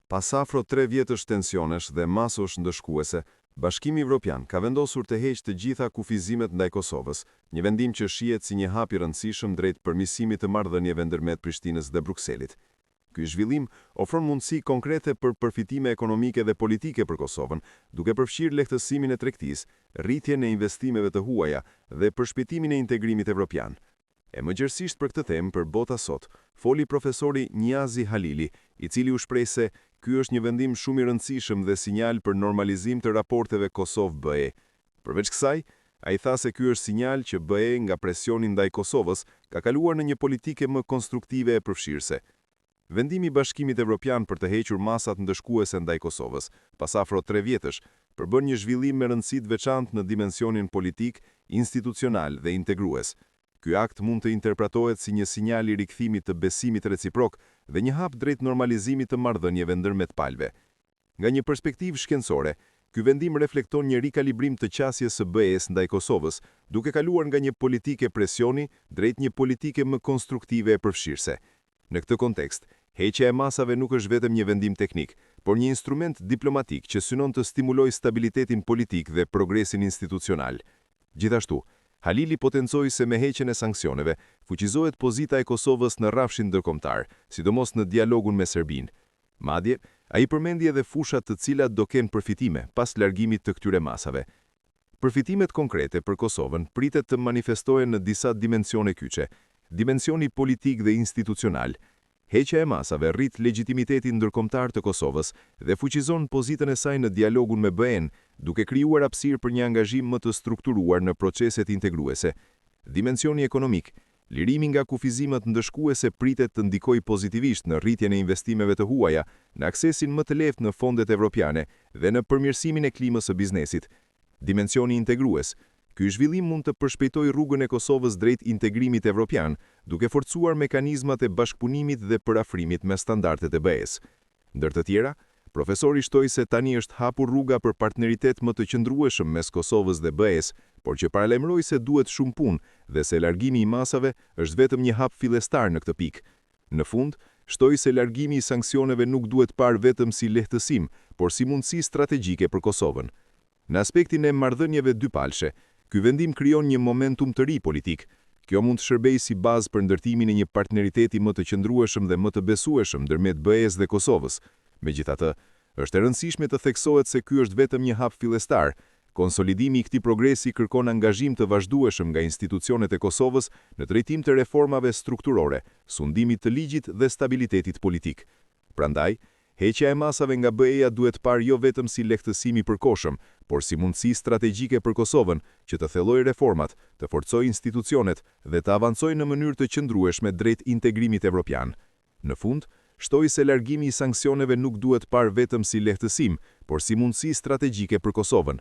Pas afro 3 vjetësh tensionesh dhe masosh ndëshkuese, Bashkimi Evropian ka vendosur të heqë të gjitha kufizimet ndaj Kosovës, një vendim që shihet si një hap i rëndësishëm drejt përmirësimit të marrëdhënieve ndërmjet Prishtinës dhe Brukselit. Ky zhvillim ofron mundësi konkrete për përfitime ekonomike dhe politike për Kosovën, duke përfshirë lehtësimin e tregtisë, rritjen e investimeve të huaja dhe përshpejtimin e integrimit evropian. E mëgjersisht për këtë temë për Bota Sot, foli profesori Niazi Halili, i cili u shpreh se ky është një vendim shumë i rëndësishëm dhe sinjal për normalizim të raporteve Kosovë-BE. Përveç kësaj, ai tha se ky është sinjal që BE nga presioni ndaj Kosovës ka kaluar në një politike më konstruktive e përfshirëse. Vendimi i Bashkimit Evropian për të hequr masat ndëshkuese ndaj Kosovës, pas afro 3 vjetësh, përbën një zhvillim me rëndësi të veçantë në dimensionin politik, institucional dhe integrues. Ky akt mund të interpretohet si një sinjal i rikthimit të besimit reciprok dhe një hap drejt normalizimit të marrëdhënieve ndërmjet palëve. Nga një perspektivë shkencore, ky vendim reflekton një rikalibrim të qasjes së BE-s ndaj Kosovës, duke kaluar nga një politike presioni drejt një politike më konstruktive e përfshirëse. Në këtë kontekst, heqja e masave nuk është vetëm një vendim teknik, por një instrument diplomatik që synon të stimulojë stabilitetin politik dhe progresin institucional. Gjithashtu, Halili potencoi se me heqjen e sanksioneve, fuqizohet pozita e Kosovës në rrafshin ndërkombëtar, sidomos në dialogun me Serbinë. Madje, ai përmendi edhe fushat të cilat do kenë përfitime pas largimit të këtyre masave. Përfitimet konkrete për Kosovën pritet të manifestohen në disa dimensione kyçe: dimensioni politik dhe institucional. Heqja e masave rrit legjitimitetin ndërkombëtar të Kosovës dhe fuqizon pozitën e saj në dialogun me BE-n, duke krijuar hapësirë për një angazhim më të strukturuar në proceset integruese. Dimensioni ekonomik. Lirimi nga kufizimet ndëshkuese pritet të ndikojë pozitivisht në rritjen e investimeve të huaja, në aksesin më të lehtë në fondet evropiane dhe në përmirësimin e klimës së biznesit. Dimensioni integrues. Ky zhvillim mund të përshpejtojë rrugën e Kosovës drejt integrimit evropian, duke forcuar mekanizmat e bashkëpunimit dhe përafrimit me standardet e BE-s. Ndër të tjera, profesori shtoi se tani është hapur rruga për partneritet më të qëndrueshëm mes Kosovës dhe BE-s, por që paralajmëroi se duhet shumë punë dhe se largimi i masave është vetëm një hap fillestar në këtë pikë. Në fund, shtoi se largimi i sanksioneve nuk duhet parë vetëm si lehtësim, por si mundësi strategjike për Kosovën. Në aspektin e marrëdhënieve dypalshe, ky vendim krijon një momentum të ri politik. Kjo mund të shërbejë si bazë për ndërtimin e një partneriteti më të qëndrueshëm dhe më të besueshëm ndërmjet BE-s dhe Kosovës. Megjithatë, është e rëndësishme të theksohet se ky është vetëm një hap fillestar. Konsolidimi i këtij progresi kërkon angazhim të vazhdueshëm nga institucionet e Kosovës në drejtim të reformave strukturore, sundimit të ligjit dhe stabilitetit politik. Prandaj, heqja e masave nga BE-ja duhet parë jo vetëm si lehtësim i përkohshëm, por si mundësi strategjike për Kosovën që të thellojë reformat, të forcojë institucionet dhe të avancojë në mënyrë të qëndrueshme drejt integrimit evropian. Në fund, shtoi se largimi i sanksioneve nuk duhet parë vetëm si lehtësim, por si mundësi strategjike për Kosovën,